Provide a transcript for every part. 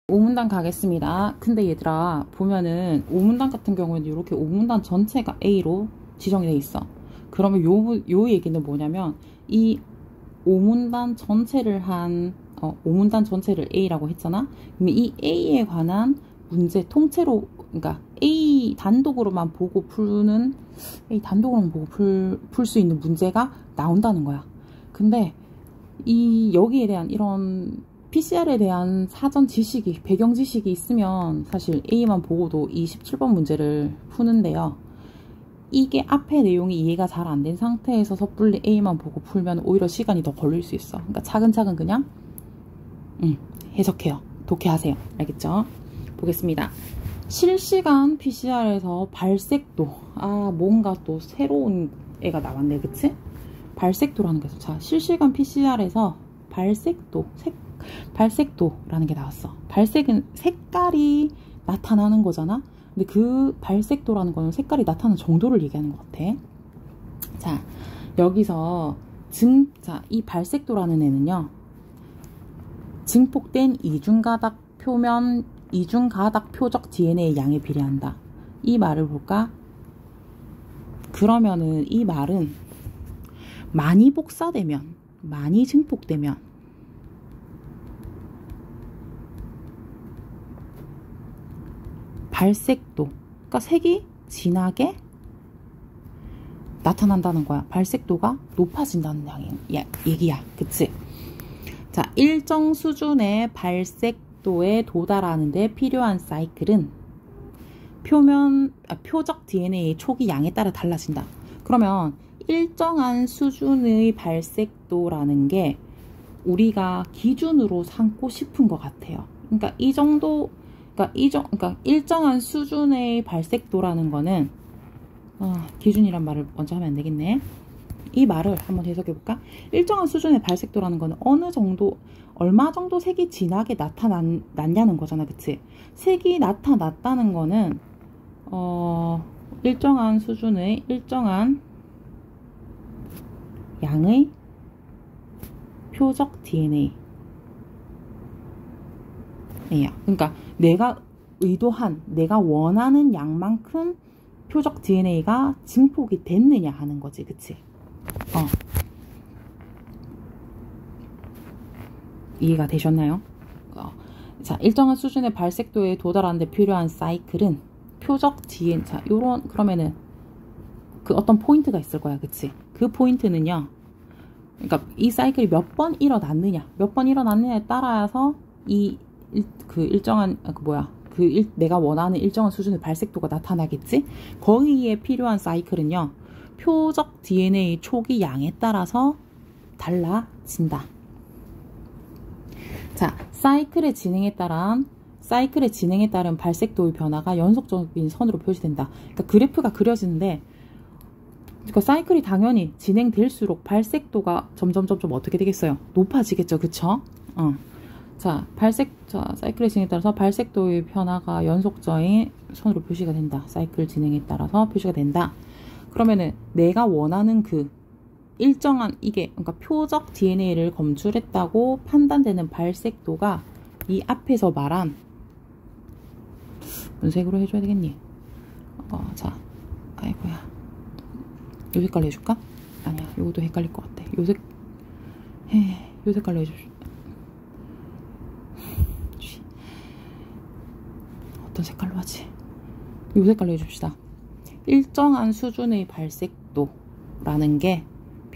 오문단 가겠습니다. 근데 얘들아 보면은 오문단 같은 경우에는 이렇게 오문단 전체가 A로 지정이 돼 있어. 그러면 요 얘기는 뭐냐면 이 오문단 전체를 오문단 전체를 A라고 했잖아. 그러면 이 A에 관한 문제 통째로, 그러니까 A 단독으로만 보고 풀 수 있는 문제가 나온다는 거야. 근데 여기에 대한 이런 PCR에 대한 사전 지식이, 배경 지식이 있으면 사실 A만 보고도 이 17번 문제를 푸는데요. 이게 앞에 내용이 이해가 잘 안 된 상태에서 섣불리 A만 보고 풀면 오히려 시간이 더 걸릴 수 있어. 그러니까 차근차근 그냥 해석해요. 독해하세요. 알겠죠? 보겠습니다. 실시간 PCR에서 발색도, 뭔가 또 새로운 애가 나왔네, 그치? 발색도라는 게 있어. 자, 실시간 PCR에서 발색도라는 게 나왔어. 발색은 색깔이 나타나는 거잖아. 근데 그 발색도라는 거는 색깔이 나타나는 정도를 얘기하는 것 같아. 자, 여기서 이 발색도라는 애는요, 증폭된 이중가닥 표적 DNA 양에 비례한다. 이 말을 볼까? 그러면은 이 말은 많이 복사되면, 많이 증폭되면 발색도, 그러니까 색이 진하게 나타난다는 거야. 발색도가 높아진다는 얘기야. 그치? 자, 일정 수준의 발색도에 도달하는데 필요한 사이클은 표적 DNA 초기 양에 따라 달라진다. 그러면 일정한 수준의 발색도라는 게 우리가 기준으로 삼고 싶은 것 같아요. 그러니까 일정한 수준의 발색도라는 거는, 기준이란 말을 먼저 하면 안 되겠네. 이 말을 한번 해석해 볼까? 일정한 수준의 발색도라는 거는 얼마 정도 색이 진하게 나타났냐는 거잖아. 그치? 색이 나타났다는 거는, 일정한 수준의, 일정한 양의 표적 DNA. 그러니까 내가 원하는 양만큼 표적 DNA가 증폭이 됐느냐 하는 거지. 그치? 이해가 되셨나요? 자, 일정한 수준의 발색도에 도달하는데 필요한 사이클은 표적 DNA. 자, 그러면은 그 어떤 포인트가 있을 거야. 그치? 그 포인트는요, 그러니까 이 사이클이 몇 번 일어났느냐에 따라서 내가 원하는 일정한 수준의 발색도가 나타나겠지? 거기에 필요한 사이클은요, 표적 DNA 초기 양에 따라서 달라진다. 자, 사이클의 진행에 따른 발색도의 변화가 연속적인 선으로 표시된다. 그러니까 그래프가 그려지는데, 그러니까 사이클이 당연히 진행될수록 발색도가 점점 어떻게 되겠어요? 높아지겠죠. 그쵸? 자, 사이클의 진행에 따라서 발색도의 변화가 연속적인 선으로 표시가 된다. 사이클 진행에 따라서 표시가 된다. 그러면은 내가 원하는 그 일정한 그러니까 표적 DNA를 검출했다고 판단되는 발색도가 이 앞에서 말한, 무색으로 해줘야 되겠니? 자, 아이고야. 요 색깔로 해줄까? 아니야, 요것도 헷갈릴 것 같아. 요 색깔로 해줍시다. 어떤 색깔로 하지? 요 색깔로 해줍시다. 일정한 수준의 발색도라는 게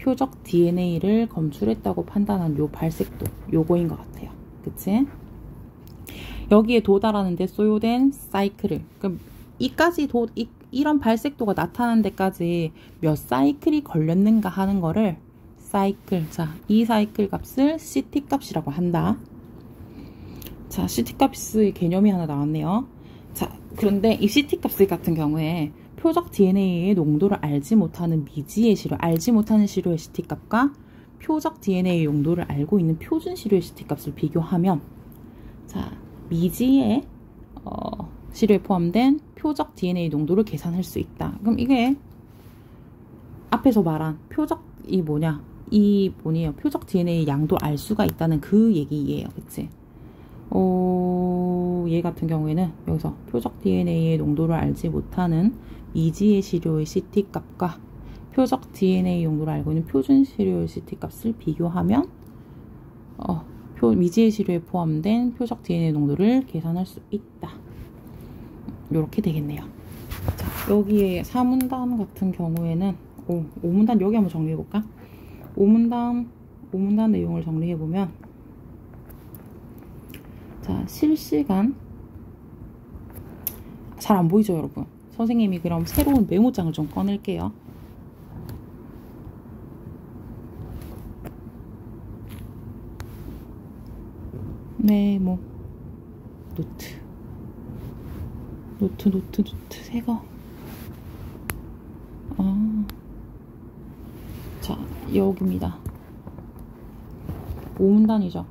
표적 DNA를 검출했다고 판단한 요 발색도, 요거인 것 같아요. 그치? 여기에 도달하는데 소요된 사이클을, 그럼 이런 발색도가 나타나는 데까지 몇 사이클이 걸렸는가 하는 거를 사이클, 자, 이 사이클 값을 CT 값이라고 한다. 자, CT 값의 개념이 하나 나왔네요. 자, 그런데 이 CT 값 같은 경우에 표적 DNA의 농도를 알지 못하는 시료의 CT 값과 표적 DNA 용도를 알고 있는 표준 시료의 CT 값을 비교하면, 자, 미지의 시료에 포함된 표적 DNA 농도를 계산할 수 있다. 그럼 이게 앞에서 말한 표적 DNA 양도 알 수가 있다는 그 얘기예요. 그치? 그리고 얘 같은 경우에는 여기서 표적 DNA의 농도를 알지 못하는 미지의 시료의 CT 값과 표적 DNA 용도를 알고 있는 표준 시료의 CT 값을 비교하면 미지의 시료에 포함된 표적 DNA 농도를 계산할 수 있다. 이렇게 되겠네요. 자, 여기에 4문단 같은 경우에는 5문단 여기 한번 정리해볼까? 5문단 내용을 정리해보면, 자, 실시간, 잘 안 보이죠, 여러분? 선생님이 그럼 새로운 메모장을 좀 꺼낼게요. 메모, 노트, 새거. 자, 여기입니다. 5문단이죠.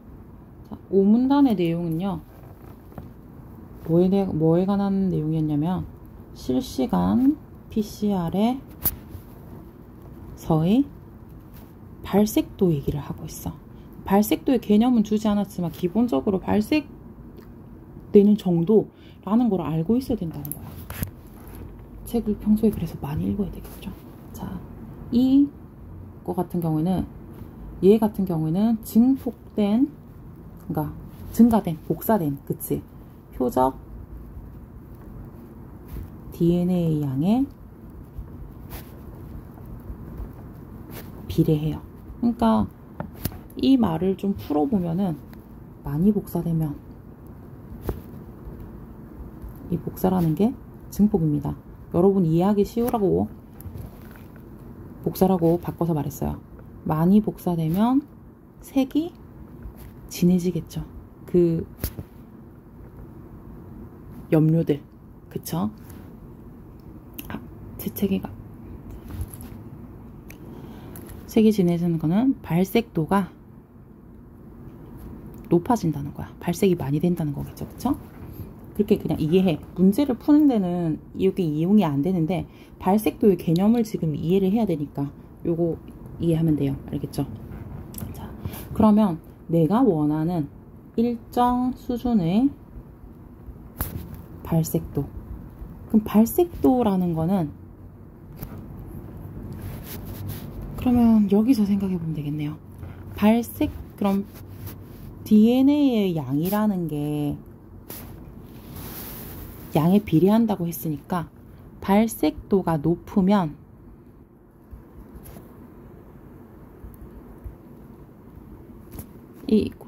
자, 5문단의 내용은요, 뭐에 관한 내용이었냐면, 실시간 PCR에서의 발색도 얘기를 하고 있어. 발색도의 개념은 주지 않았지만 기본적으로 발색되는 정도라는 걸 알고 있어야 된다는 거야. 책을 평소에 그래서 많이 읽어야 되겠죠. 자, 이거 같은 경우에는, 얘 같은 경우에는 증폭된, 그러니까 증가된, 복사된, 그치? 표적 DNA 양에 비례해요. 그러니까 이 말을 좀 풀어보면은, 많이 복사되면 이 복사라는 게 증폭입니다. 여러분 이해하기 쉬우라고 복사라고 바꿔서 말했어요. 많이 복사되면 색이 진해지겠죠. 그 염료들, 그쵸? 재채기가. 색이 진해지는 거는 발색도가 높아진다는 거야. 발색이 많이 된다는 거겠죠. 그쵸? 그렇게 그냥 이해해. 문제를 푸는 데는 이게 이용이 안 되는데, 발색도의 개념을 지금 이해를 해야 되니까 요거 이해하면 돼요. 알겠죠? 자, 그러면 내가 원하는 일정 수준의 발색도. 그럼 발색도라는 거는, 그러면 여기서 생각해 보면 되겠네요. 그럼 DNA의 양이라는 게 양에 비례한다고 했으니까, 발색도가 높으면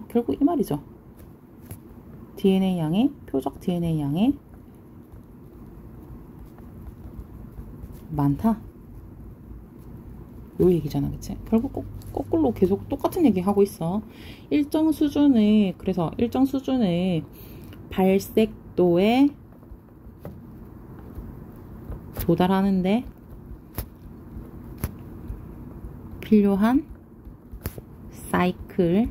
결국 이 말이죠. DNA 양의, 표적 DNA 양의 많다, 요 얘기잖아. 그치? 결국 거꾸로 계속 똑같은 얘기 하고 있어. 그래서 일정 수준의 발색도에 도달하는데 필요한 사이클은요,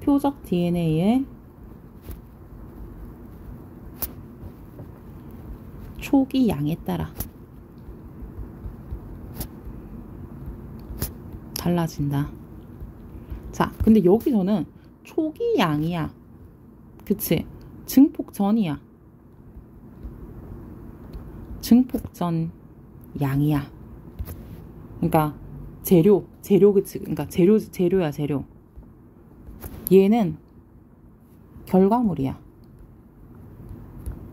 표적 DNA의 초기 양에 따라 달라진다. 자, 근데 여기서는 초기 양이야. 그치? 증폭 전이야. 증폭 전 양이야. 그러니까 재료, 그치? 그러니까 재료야, 재료. 얘는 결과물이야.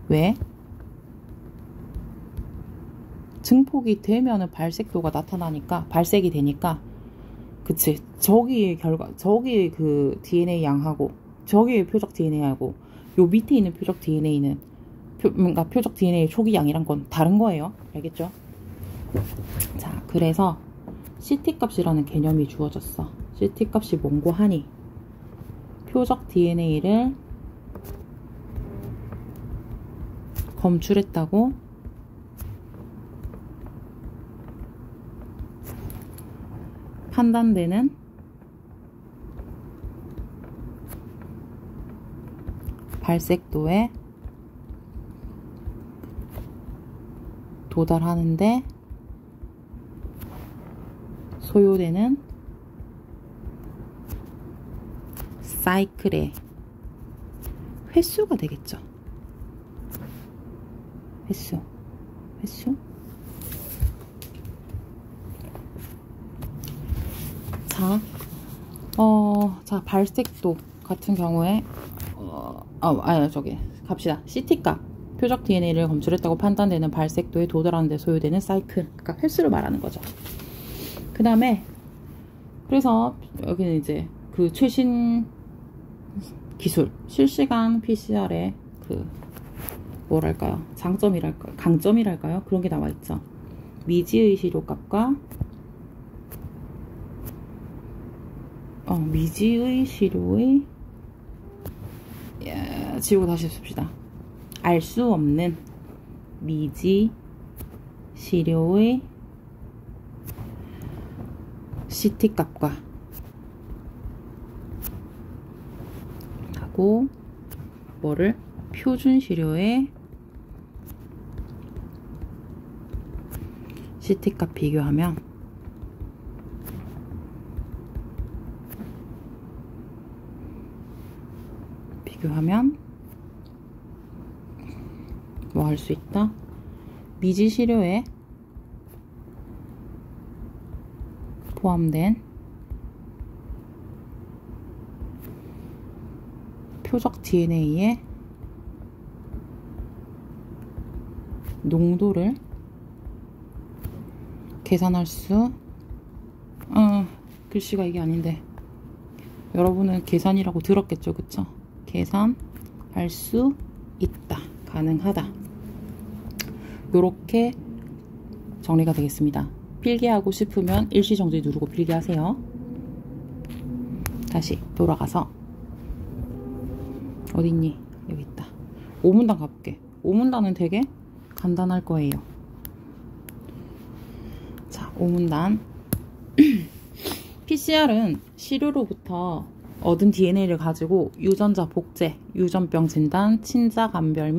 왜? 증폭이 되면은 발색도가 나타나니까, 발색이 되니까, 그치? 저기의 그 DNA 양하고, 저기의 표적 DNA하고, 요 밑에 있는 표적 DNA는, 그러니까 표적 DNA 초기 양이란 건 다른 거예요. 알겠죠? 자, 그래서 CT 값이라는 개념이 주어졌어. CT 값이 뭔고 하니, 표적 DNA를 검출했다고 판단되는 발색도에 도달하는데 소요되는 사이클의 횟수가 되겠죠. 횟수. 자, 발색도 같은 경우에 갑시다. CT값, 표적 DNA를 검출했다고 판단되는 발색도에 도달하는 데 소요되는 사이클, 그러니까 횟수를 말하는 거죠. 그 다음에 그래서 여기는 이제 그 최신 기술, 실시간 PCR의 그 뭐랄까요, 장점이랄까요, 강점이랄까요, 그런 게 나와 있죠. 미지의 시료값과 미지의 시료의 지우고 다시 씁시다. 알 수 없는 미지 시료의 CT 값과 하고 뭐를 표준 시료의 CT 값 비교하면 뭐 할 수 있다? 미지 시료에 포함된 표적 DNA의 농도를 계산할 수 글씨가 이게 아닌데 여러분은 계산이라고 들었겠죠, 그쵸? 계산할 수 있다, 가능하다, 요렇게 정리가 되겠습니다. 필기하고 싶으면 일시정지 누르고 필기하세요. 다시 돌아가서 어딨니? 여기 있다. 5문단 가볼게. 5문단은 되게 간단할 거예요. 자, 5문단. PCR은 시료로부터 얻은 DNA를 가지고 유전자 복제, 유전병 진단, 친자간별,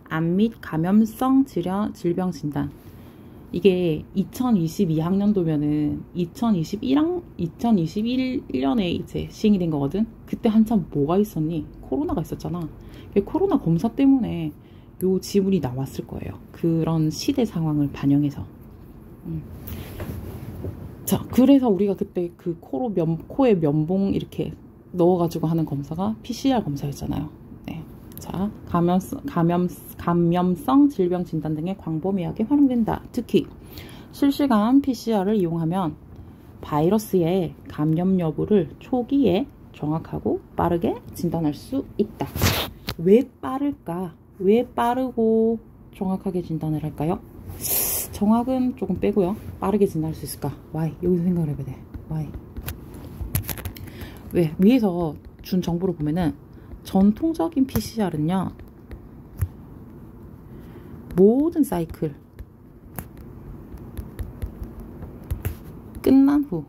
암 및 감염성 질병 진단. 이게 2022학년도면은 2021년에 이제 시행이 된 거거든. 그때 한참 뭐가 있었니? 코로나가 있었잖아. 코로나 검사 때문에 요 지문이 나왔을 거예요. 그런 시대 상황을 반영해서. 자, 그래서 우리가 그때 그 코에 면봉 이렇게 넣어가지고 하는 검사가 PCR 검사였잖아요. 네. 자, 감염성 질병 진단 등의 광범위하게 활용된다. 특히 실시간 PCR을 이용하면 바이러스의 감염 여부를 초기에 정확하고 빠르게 진단할 수 있다. 왜 빠를까? 왜 빠르고 정확하게 진단을 할까요? 정확은 조금 빼고요. 빠르게 진단할 수 있을까? Why? 여기서 생각을 해봐야 돼. Why? 왜? 위에서 준 정보를 보면은 전통적인 PCR은요, 모든 사이클 끝난 후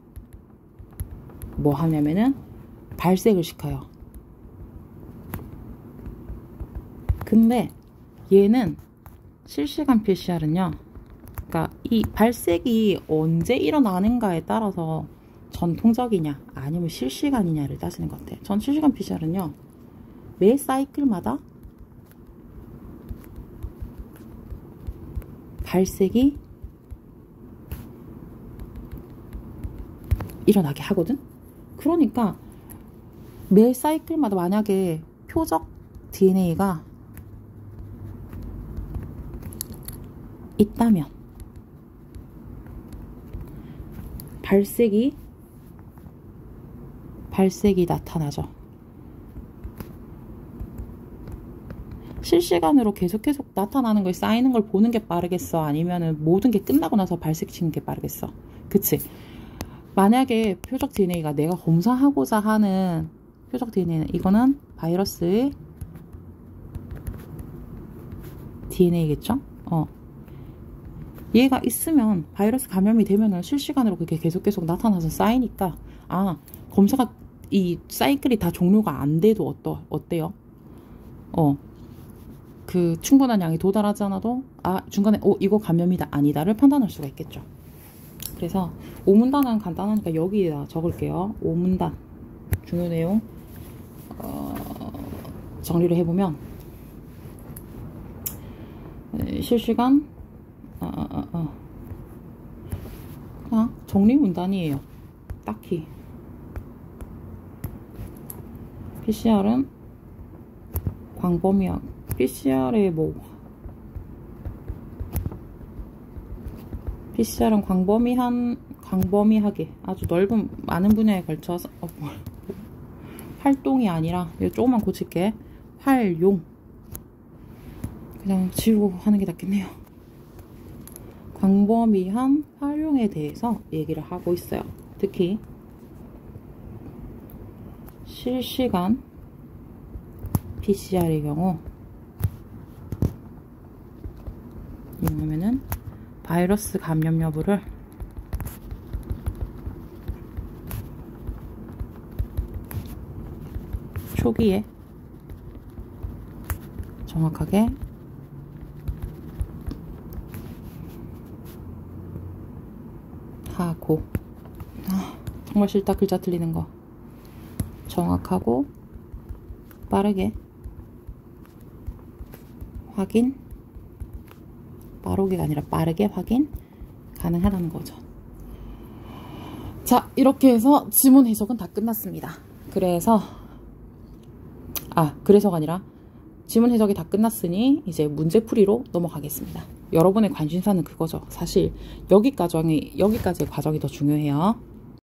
뭐 하냐면은 발색을 시켜요. 근데 얘는 실시간 PCR은요, 그러니까 이 발색이 언제 일어나는가에 따라서 전통적이냐 아니면 실시간이냐를 따지는 것 같아요. 전 실시간 PCR은요, 매 사이클마다 발색이 일어나게 하거든. 그러니까 매 사이클마다 만약에 표적 DNA가 있다면 발색이 나타나죠. 실시간으로 계속 나타나는 걸, 쌓이는 걸 보는 게 빠르겠어? 아니면은 모든 게 끝나고 나서 발색치는 게 빠르겠어? 그치? 만약에 표적 DNA가 내가 검사하고자 하는 표적 DNA는 이거는 바이러스의 DNA겠죠? 얘가 있으면 바이러스 감염이 되면은 실시간으로 그게 계속 쌓이니까, 검사가 이 사이클이 다 종료가 안 돼도 어때요? 그 충분한 양이 도달하지 않아도 중간에 이거 감염이다 아니다를 판단할 수가 있겠죠. 그래서 오문단은 간단하니까 여기에다 적을게요. 오문단 중요 내용 정리를 해보면 실시간 그냥 정리문단이에요. 딱히 PCR은 광범위한 PCR의 PCR은 광범위하게 아주 넓은 많은 분야에 걸쳐서 활동이 아니라 이거 조금만 고칠게. 활용 그냥 지우고 하는 게 낫겠네요. 광범위한 활용에 대해서 얘기를 하고 있어요. 특히 실시간 PCR의 경우 이용하면은 바이러스 감염 여부를 초기에 정확하게 하고 정말 싫다 글자 틀리는 거. 정확하고 빠르게 확인, 빠르게가 아니라 빠르게 확인 가능하다는 거죠. 자, 이렇게 해서 지문 해석은 다 끝났습니다. 그래서가 아니라 지문 해석이 다 끝났으니 이제 문제풀이로 넘어가겠습니다. 여러분의 관심사는 그거죠. 사실 여기까지의 과정이 더 중요해요.